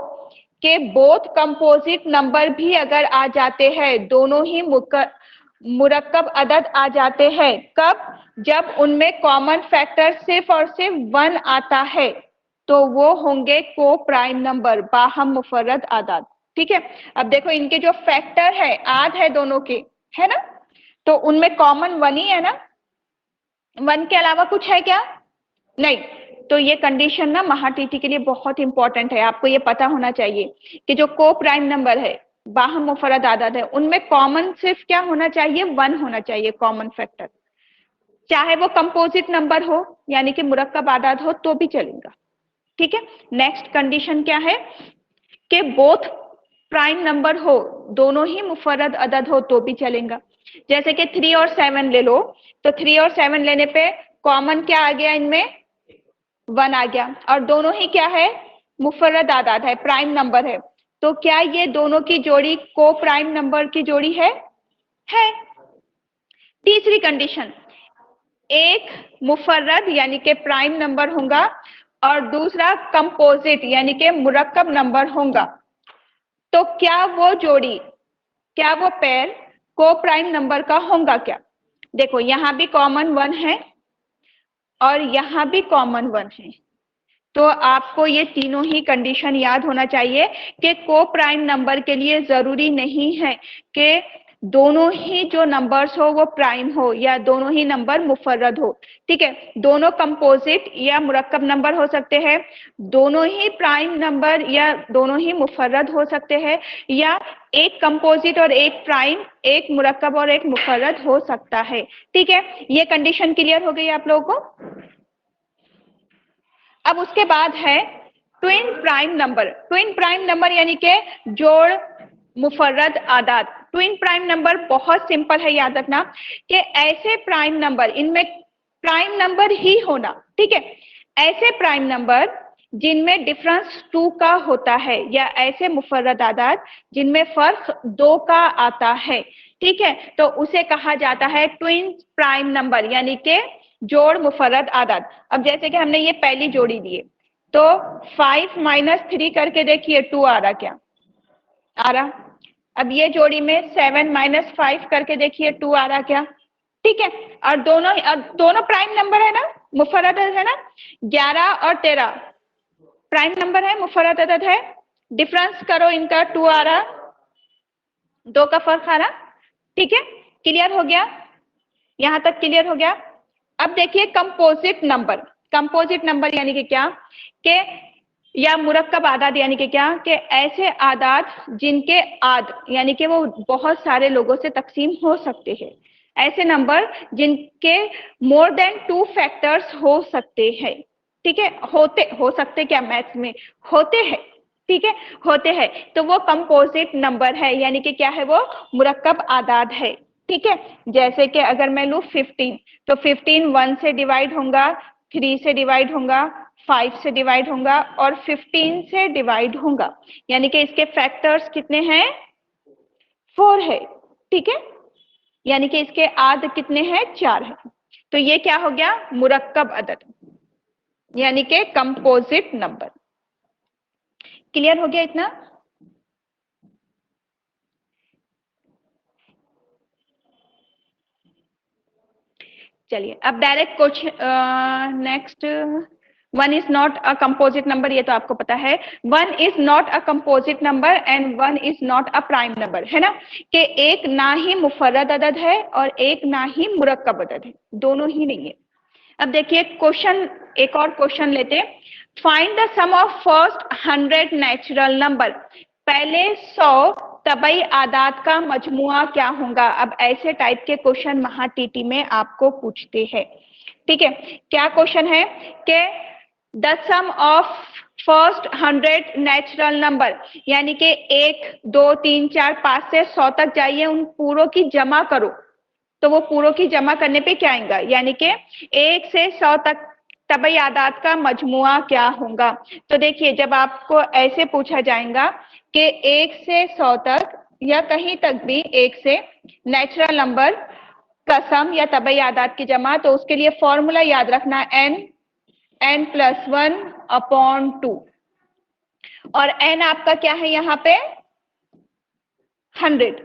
कि बोथ कंपोजिट नंबर भी अगर आ जाते हैं, दोनों ही मुरक्कब अदद आ जाते हैं। कब? जब उनमें कॉमन फैक्टर सिर्फ और सिर्फ 1 आता है, तो वो होंगे को प्राइम नंबर, बाहम मुफर्रद आदाद। ठीक है। अब देखो इनके जो फैक्टर है, आद है दोनों के, है ना, तो उनमें कॉमन 1 ही है ना, 1 के अलावा कुछ है क्या? नहीं। तो ये कंडीशन ना महाटीटी के लिए बहुत इंपॉर्टेंट है। आपको ये पता होना चाहिए कि जो को प्राइम नंबर है, बाहम मुफर्रद आदाद है, उनमें कॉमन सिर्फ क्या होना चाहिए? 1 होना चाहिए कॉमन फैक्टर। चाहे वो कंपोजिट नंबर हो, यानी कि मुरक्कब आदाद हो, तो भी चलेगा। ठीक है। नेक्स्ट कंडीशन क्या है कि बोथ प्राइम नंबर हो, दोनों ही मुफर्रद अदद हो तो भी चलेगा। जैसे कि 3 और 7 ले लो, तो 3 और 7 लेने पे कॉमन क्या आ गया इनमें, 1 आ गया, और दोनों ही क्या है, मुफर्रद आदाद है, प्राइम नंबर है। तो क्या ये दोनों की जोड़ी को प्राइम नंबर की जोड़ी है? तीसरी कंडीशन, एक मुफर्रद यानी कि प्राइम नंबर होगा और दूसरा कंपोजिट यानी कि मुरक्कब नंबर होगा। तो क्या वो जोड़ी, क्या वो पेयर को प्राइम नंबर का होगा क्या? देखो यहां भी कॉमन 1 है और यहां भी कॉमन 1 है, तो आपको ये तीनों ही कंडीशन याद होना चाहिए कि को प्राइम नंबर के लिए जरूरी नहीं है कि दोनों ही जो नंबर्स हो वो प्राइम हो या दोनों ही नंबर मुफर्रद हो। ठीक है, दोनों कंपोजिट या मुरक्कब नंबर हो सकते हैं, दोनों ही प्राइम नंबर या दोनों ही मुफर्रद हो सकते हैं, या एक कंपोजिट और एक प्राइम, एक मुरक्कब और एक मुफर्रद हो सकता है। ठीक है, ये कंडीशन क्लियर हो गई आप लोगों को? अब उसके बाद है twin prime number. Twin prime number यानी कि जोड़ मुफर्रद आदाद। ट्विन प्राइम नंबर बहुत सिंपल है, याद रखना कि ऐसे प्राइम नंबर, इनमें प्राइम नंबर ही होना, ठीक है, ऐसे प्राइम नंबर जिनमें डिफरेंस 2 का होता है, या ऐसे मुफर्रद आदाद जिनमें फर्क 2 का आता है। ठीक है, तो उसे कहा जाता है ट्विन प्राइम नंबर यानी कि जोड़ मुफर्रद आदाद। अब जैसे कि हमने ये पहली जोड़ी ली है, तो 5 माइनस 3 करके देखिए 2 आ रहा, क्या आ रहा? अब ये जोड़ी में 7 माइनस 5 करके देखिए 2 आ रहा क्या? ठीक है, और दोनों प्राइम नंबर है ना, मुफर्रद है ना, 11 और 13 प्राइम नंबर है, मुफर्रद अदद है। डिफरेंस करो इनका, 2 आ रहा, 2 का फर्क आ रहा। ठीक है, क्लियर हो गया? यहां तक क्लियर हो गया? अब देखिए कंपोजिट नंबर। कंपोजिट नंबर यानी कि क्या, कि या मुरक्कब आदाद यानी कि क्या, कि ऐसे आदाद जिनके आद यानी कि वो बहुत सारे लोगों से तकसीम हो सकते हैं, ऐसे नंबर जिनके मोर देन 2 फैक्टर्स हो सकते हैं। ठीक है, हो सकते क्या, मैथ्स में होते हैं, ठीक है, होते हैं, तो वो कंपोजिट नंबर है, यानी कि क्या है, वो मुरक्कब आदाद है। ठीक है, जैसे कि अगर मैं लूं 15, तो 15 1 से डिवाइड होगा, 3 से डिवाइड होगा, 5 से डिवाइड होगा और 15 से डिवाइड होगा, यानी कि इसके फैक्टर्स कितने हैं, 4 है। ठीक है, यानी कि इसके आद कितने हैं, 4 है। तो ये क्या हो गया, मुरक्कब अदद यानी कि कंपोजिट नंबर। क्लियर हो गया इतना? चलिए अब direct question next. 1 is not a composite number, ये तो आपको पता है। 1 is not a composite number and 1 is not a prime number, है ना, कि एक ना ही मुफर्रद अदद है और एक ना ही मुरक्कब अदद है, दोनों ही नहीं है। अब देखिए क्वेश्चन, एक और क्वेश्चन लेते, find the sum of first 100 natural number. पहले 100 तबई आदाद का मजमुआ क्या होगा? अब ऐसे टाइप के क्वेश्चन महाटीटी में आपको पूछते हैं। ठीक है, क्या क्वेश्चन है कि the sum of first 100 natural number, यानी कि 1 2 3 4 5 से 100 तक जाइए, उन पूरों की जमा करो, तो वो पूरों की जमा करने पे क्या आएगा, यानी कि 1 से 100 तक तबई आदाद का मजमुआ क्या होगा? तो देखिए जब आपको ऐसे पूछा जाएगा कि 1 से 100 तक या कहीं तक भी 1 से नेचुरल नंबर का सम या तबई आदाद की जमा, तो उसके लिए फॉर्मूला याद रखना, n + 1/2, और n आपका क्या है यहाँ पे, 100।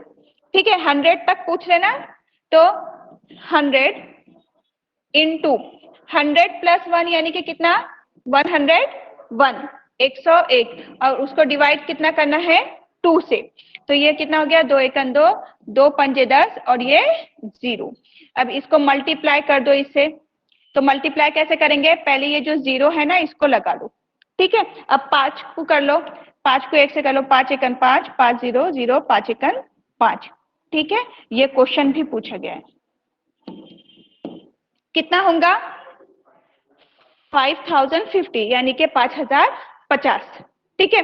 ठीक है, 100 तक पूछ लेना, तो 100 इंटू 100 + 1 यानी कि कितना, 101, 101, और उसको डिवाइड कितना करना है, 2 से। तो ये कितना हो गया, 2 × 1 = 2, 2 × 5 = 10 और ये 0। अब इसको मल्टीप्लाई कर दो इससे, तो मल्टीप्लाई कैसे करेंगे, पहले ये जो 0 है ना इसको लगा लो। ठीक है, अब 5 को कर लो, 5 को 1 से कर लो, 5 × 1 = 5, 5 0 0, 5 × 1 = 5। ठीक है, ये क्वेश्चन भी पूछा गया है। कितना होगा, 5050 यानी कि 5050। ठीक है,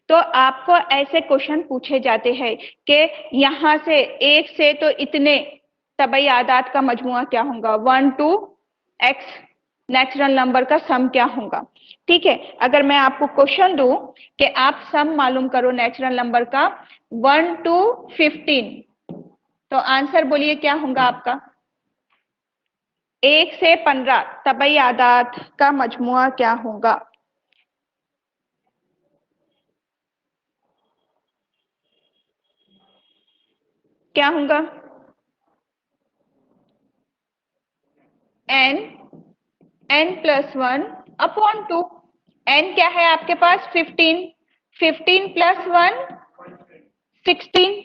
तो आपको ऐसे क्वेश्चन पूछे जाते हैं कि यहाँ से एक से तो इतने तबई आदात का मजमुआ क्या होगा, 1 to x नेचुरल नंबर का सम क्या होगा। ठीक है, अगर मैं आपको क्वेश्चन दूं कि आप सम मालूम करो नेचुरल नंबर का 1 to 15, तो आंसर बोलिए क्या होगा आपका। 1 से 15 तबई आदात का मजमुआ क्या होगा। क्या होगा, n प्लस 1 अपॉन 2। n क्या है आपके पास 15, 15 प्लस 1 16।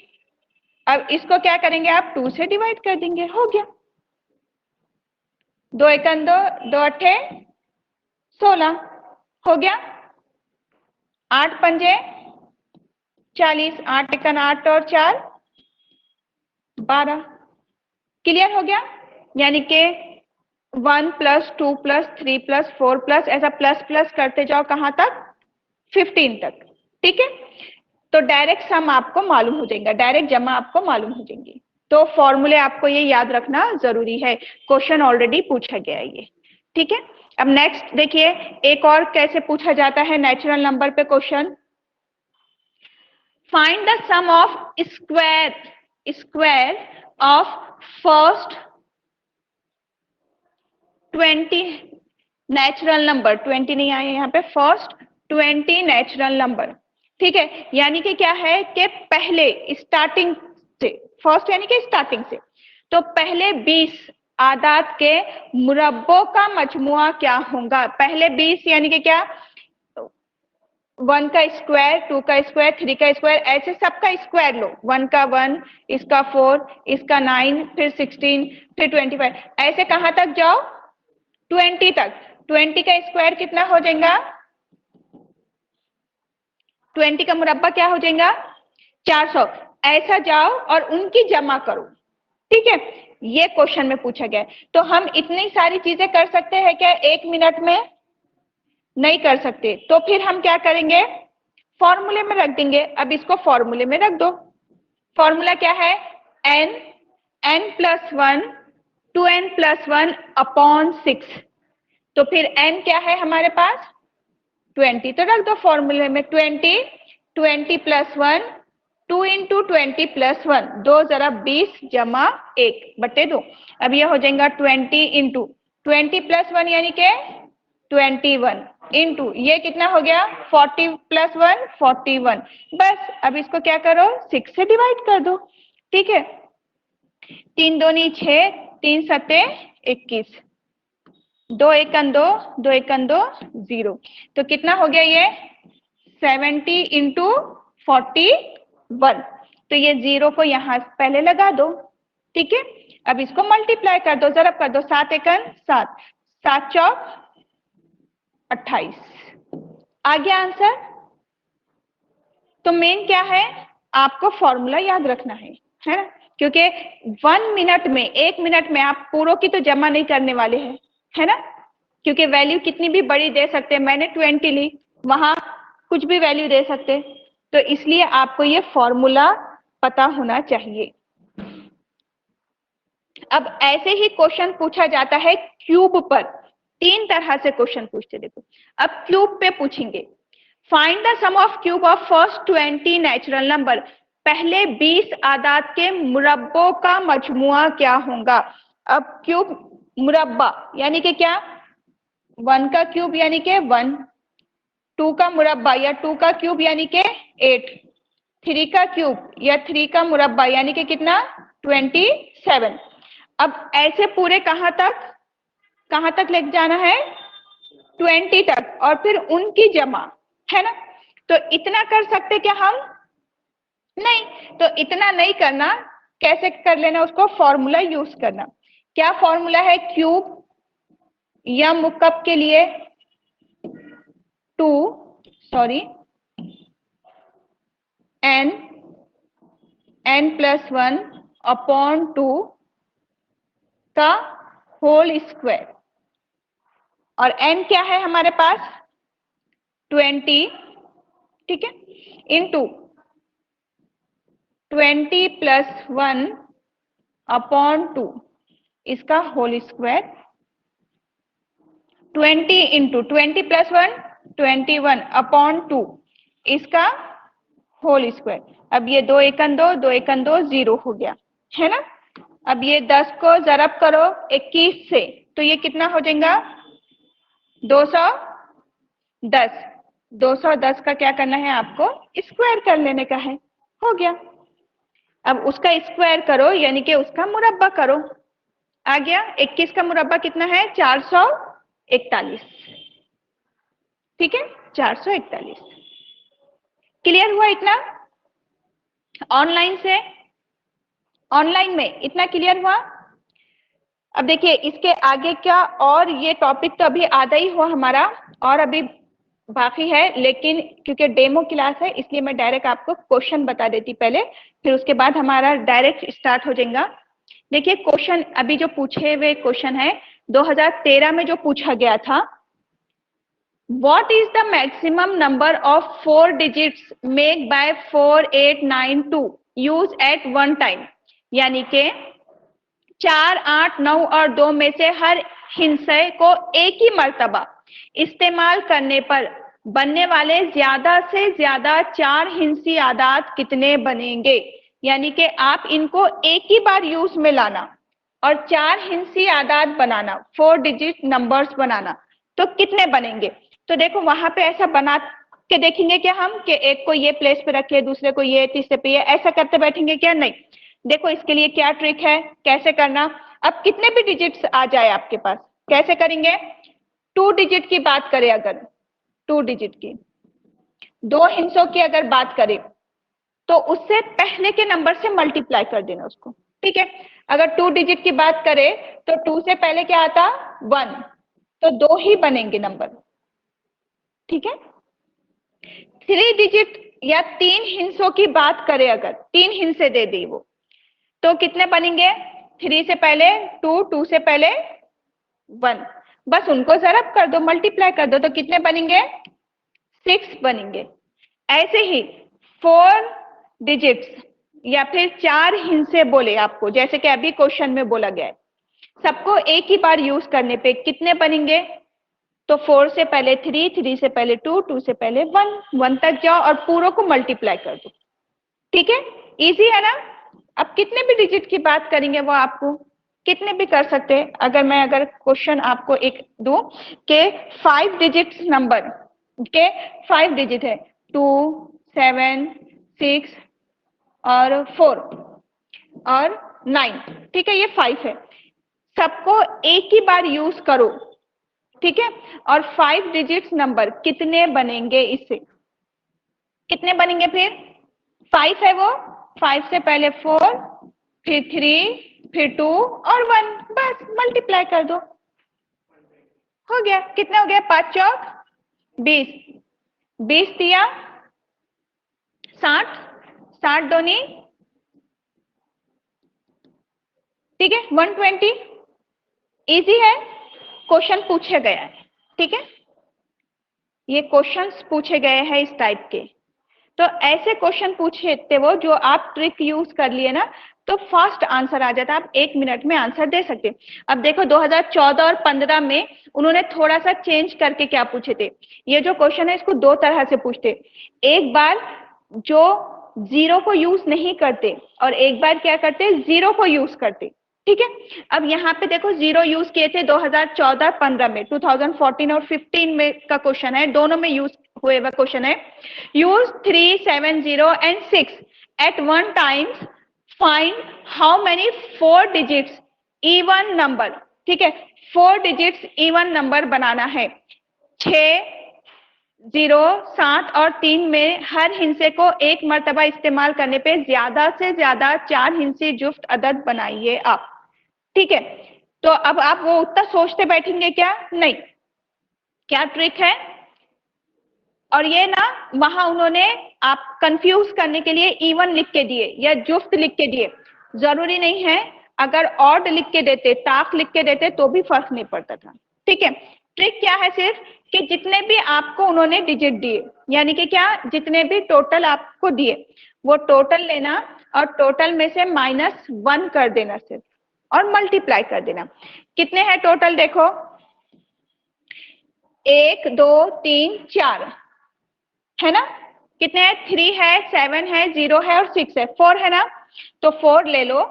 अब इसको क्या करेंगे आप 2 से डिवाइड कर देंगे, हो गया। 2 एकन 2, 2 अठे 16, हो गया। 8 पंजे 40, 8 एकन 8 और 4 12। क्लियर हो गया। यानी कि 1 प्लस 2 प्लस 3 प्लस 4 प्लस ऐसा प्लस प्लस करते जाओ, कहां तक 15 तक। ठीक है, तो डायरेक्ट सम आपको मालूम हो जाएगा, डायरेक्ट जमा आपको मालूम हो जाएंगी। तो फॉर्मूले आपको ये याद रखना जरूरी है, क्वेश्चन ऑलरेडी पूछा गया है ये। ठीक है, अब नेक्स्ट देखिए एक और कैसे पूछा जाता है नेचुरल नंबर पे question. Find the sum of square of first 20 natural number, 20 नहीं आए यहाँ पे, फर्स्ट 20 नेचुरल नंबर। ठीक है, यानी कि क्या है कि पहले स्टार्टिंग से, फर्स्ट यानी कि स्टार्टिंग से, तो पहले 20 आदात के मुरब्बों का मजमुआ क्या होगा। पहले 20 यानी कि क्या, 1 का स्क्वायर, 2 का स्क्वायर, 3 का स्क्वायर, ऐसे सबका स्क्वायर लो। 1 का 1, इसका 4, इसका 9, फिर 16, फिर 25, ऐसे कहां तक जाओ 20 तक। 20 का स्क्वायर कितना हो जाएगा, 20 का मुरब्बा क्या हो जाएगा 400। ऐसा जाओ और उनकी जमा करो। ठीक है, ये क्वेश्चन में पूछा गया है। तो हम इतनी सारी चीजें कर सकते हैं क्या 1 मिनट में, नहीं कर सकते। तो फिर हम क्या करेंगे, फॉर्मूले में रख देंगे। अब इसको फॉर्मूले में रख दो। फॉर्मूला क्या है, n plus 1 2n plus 1 upon 6। तो फिर n क्या है हमारे पास 20, तो रख दो फॉर्मूले में 20 प्लस 1 2 इंटू 20 प्लस 1, 2 जरा 20 जमा 1 बटे 2। अब ये हो जाएगा 20 इंटू 20 प्लस 1 यानी के 21 इंटू ये कितना हो गया 40 प्लस 1 41। बस अब इसको क्या करो 6 से डिवाइड कर दो। ठीक है, 3 दूनी 6, 3 सत्ते 21, 2 एकन 2, 2 एकन 2 0। तो कितना हो गया ये 70 इंटू 41। तो ये 0 को यहां पहले लगा दो। ठीक है, अब इसको मल्टीप्लाई कर दो, जरा कर दो, 7 एकन 7, 7 चौक 28, आ गया आंसर। तो मेन क्या है, आपको फॉर्मूला याद रखना है ना, क्योंकि 1 मिनट में, 1 मिनट में आप पूरों की तो जमा नहीं करने वाले हैं, है ना, क्योंकि वैल्यू कितनी भी बड़ी दे सकते हैं। मैंने 20 ली, वहां कुछ भी वैल्यू दे सकते, तो इसलिए आपको ये फॉर्मूला पता होना चाहिए। अब ऐसे ही क्वेश्चन पूछा जाता है क्यूब पर। 3 तरह से क्वेश्चन पूछते, देखो अब क्यूब पे पूछेंगे। Find the sum of cube of first 20 natural number. पहले 20 आदात के मुरब्बों का मजमुआ क्या होगा। अब क्यूब मुरब्बा यानी कि क्या, 1 का क्यूब यानी कि 1, 2 का मुरब्बा या 2 का क्यूब यानी कि 8, 3 का क्यूब या 3 का मुरब्बा यानी कि कितना 27। अब ऐसे पूरे कहां तक लेके जाना है 20 तक, और फिर उनकी जमा, है ना। तो इतना कर सकते क्या हम, नहीं, तो इतना नहीं करना। कैसे कर लेना उसको, फॉर्मूला यूज करना। क्या फॉर्मूला है क्यूब या मुकअप के लिए 2 सॉरी n प्लस 1 अपॉन 2 का होल स्क्वायर, और n क्या है हमारे पास 20 ठीक है, इनटू 20 + 1 अपॉन 2 इसका होल स्क्वायर, 20 इंटू 20 + 1 21 अपॉन 2 इसका होल स्क्वायर। अब ये 2 एकन 2, 2 एकन 2, 0 हो गया है ना। अब ये 10 को जरब करो 21 से, तो ये कितना हो जाएगा 210। 210 का क्या करना है आपको, स्क्वायर कर लेने का है, हो गया। अब उसका स्क्वायर करो यानी कि उसका मुरब्बा करो, आ गया। 21 का मुरब्बा कितना है 441, ठीक है 441। क्लियर हुआ इतना, ऑनलाइन से, ऑनलाइन में इतना क्लियर हुआ। अब देखिए इसके आगे क्या, और ये टॉपिक तो अभी आधा ही हुआ हमारा, और अभी बाकी है, लेकिन क्योंकि डेमो क्लास है इसलिए मैं डायरेक्ट आपको क्वेश्चन बता देती पहले, फिर उसके बाद हमारा डायरेक्ट स्टार्ट हो जाएगा। देखिए क्वेश्चन अभी जो पूछे हुए क्वेश्चन है 2013 में जो पूछा गया था, What is the maximum number of 4 digits made by 4892 use at one time? यानी के 4, 8, 9 और 2 में से हर हिस्से को एक ही मर्तबा इस्तेमाल करने पर बनने वाले ज्यादा से ज्यादा 4 हिंसी आदाद कितने बनेंगे। यानी कि आप इनको एक ही बार यूज में लाना और 4 हिंसी आदाद बनाना, 4 डिजिट नंबर्स बनाना, तो कितने बनेंगे। तो देखो वहां पे ऐसा बना के देखेंगे क्या हम, कि एक को ये प्लेस पे रखे, दूसरे को ये, तीसरे पे ये, ऐसा करते बैठेंगे क्या, नहीं। देखो इसके लिए क्या ट्रिक है, कैसे करना। अब कितने भी डिजिट्स आ जाए आपके पास, कैसे करेंगे, 2 डिजिट की बात करें, अगर 2 डिजिट की, 2 हिस्सों की अगर बात करें तो उससे पहले के नंबर से मल्टीप्लाई कर देना उसको, ठीक है। अगर 2 डिजिट की बात करें तो 2 से पहले क्या आता 1, तो 2 ही बनेंगे नंबर, ठीक है। 3 डिजिट या 3 हिस्सों की बात करें, अगर 3 हिस्से दे दी वो, तो कितने बनेंगे, 3 से पहले 2, 2 से पहले 1, बस उनको जरब कर दो, मल्टीप्लाई कर दो, तो कितने बनेंगे 6 बनेंगे। ऐसे ही 4 डिजिट्स या फिर 4 हिस्से बोले आपको, जैसे कि अभी क्वेश्चन में बोला गया है, सबको एक ही बार यूज करने पे कितने बनेंगे, तो 4 से पहले 3, 3 से पहले 2, 2 से पहले 1, 1 तक जाओ और पूरों को मल्टीप्लाई कर दो, ठीक है। इजी है ना। अब कितने भी डिजिट की बात करेंगे वो आपको कितने भी कर सकते हैं। अगर क्वेश्चन आपको एक दूं के 5 डिजिट नंबर के 5 डिजिट है, 2, 7, 6 और 4 और 9, ठीक है, ये 5 है, सबको एक ही बार यूज करो, ठीक है। और 5 डिजिट नंबर कितने बनेंगे, इससे कितने बनेंगे, फिर 5 है वो, 5 से पहले 4, फिर 3, फिर 2 और 1, बस मल्टीप्लाई कर दो, हो गया। कितने हो गए, 5 चौक 20, 20 दिया 60, 60 दूनी, ठीक है 120। इजी है, क्वेश्चन पूछे गया है, ठीक है, ये क्वेश्चंस पूछे गए हैं इस टाइप के। तो ऐसे क्वेश्चन पूछे थे वो, जो आप ट्रिक यूज कर लिए ना तो फास्ट आंसर आ जाता, आप 1 मिनट में आंसर दे सकते। अब देखो 2014 और 15 में उन्होंने थोड़ा सा चेंज करके क्या पूछे थे, ये जो क्वेश्चन है इसको 2 तरह से पूछते, एक बार जो 0 को यूज नहीं करते और एक बार क्या करते 0 को यूज करते, ठीक है। अब यहाँ पे देखो 0 यूज किए थे 2014-15 में, 2014 और 15 में का क्वेश्चन है, दोनों में यूज हुए हुआ क्वेश्चन है। Use 3, 7, 0 and 6 at one time, find how many 4 digits even number, ठीक है, 4 digits even number बनाना है। 6, 0, 7 और 3 में हर हिस्से को एक मर्तबा इस्तेमाल करने पे ज्यादा से ज्यादा 4 हिस्से जुफ्त अदद बनाइए आप, ठीक है। तो अब आप वो उतना सोचते बैठेंगे क्या, नहीं, क्या ट्रिक है। और ये ना वहां उन्होंने आप कंफ्यूज करने के लिए इवन लिख के दिए या जुफ्त लिख के दिए, जरूरी नहीं है, अगर ऑड लिख के देते, ताक लिख के देते तो भी फर्क नहीं पड़ता था, ठीक है। ट्रिक क्या है, सिर्फ कि जितने भी आपको उन्होंने डिजिट दिए, यानी कि क्या, जितने भी टोटल आपको दिए वो टोटल लेना और टोटल में से -1 कर देना सिर्फ, और मल्टीप्लाई कर देना। कितने हैं टोटल देखो, 1 2 3 4 है ना, कितने हैं, 3 है, 7 है, 0 है और 6 है, 4 है ना, तो 4 ले लो,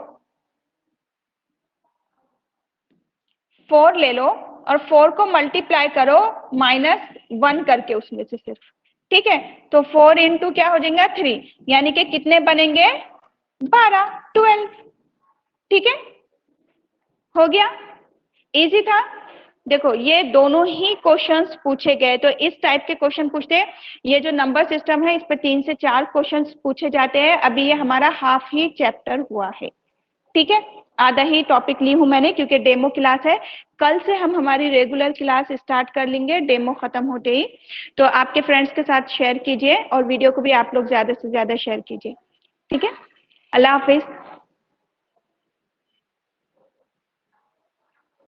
4 ले लो और 4 को मल्टीप्लाई करो -1 करके उसमें से सिर्फ, ठीक है। तो 4 इंटू क्या हो जाएगा 3, यानी कि कितने बनेंगे 12, 12, ठीक है, हो गया, इजी था। देखो ये दोनों ही क्वेश्चंस पूछे गए, तो इस टाइप के क्वेश्चन पूछते हैं। ये जो नंबर सिस्टम है इस पर 3 से 4 क्वेश्चंस पूछे जाते हैं। अभी ये हमारा हाफ ही चैप्टर हुआ है, ठीक है, आधा ही टॉपिक ली हूं मैंने क्योंकि डेमो क्लास है। कल से हम हमारी रेगुलर क्लास स्टार्ट कर लेंगे डेमो खत्म होते ही। तो आपके फ्रेंड्स के साथ शेयर कीजिए और वीडियो को भी आप लोग ज्यादा से ज्यादा शेयर कीजिए, ठीक है। अल्लाह हाफिज।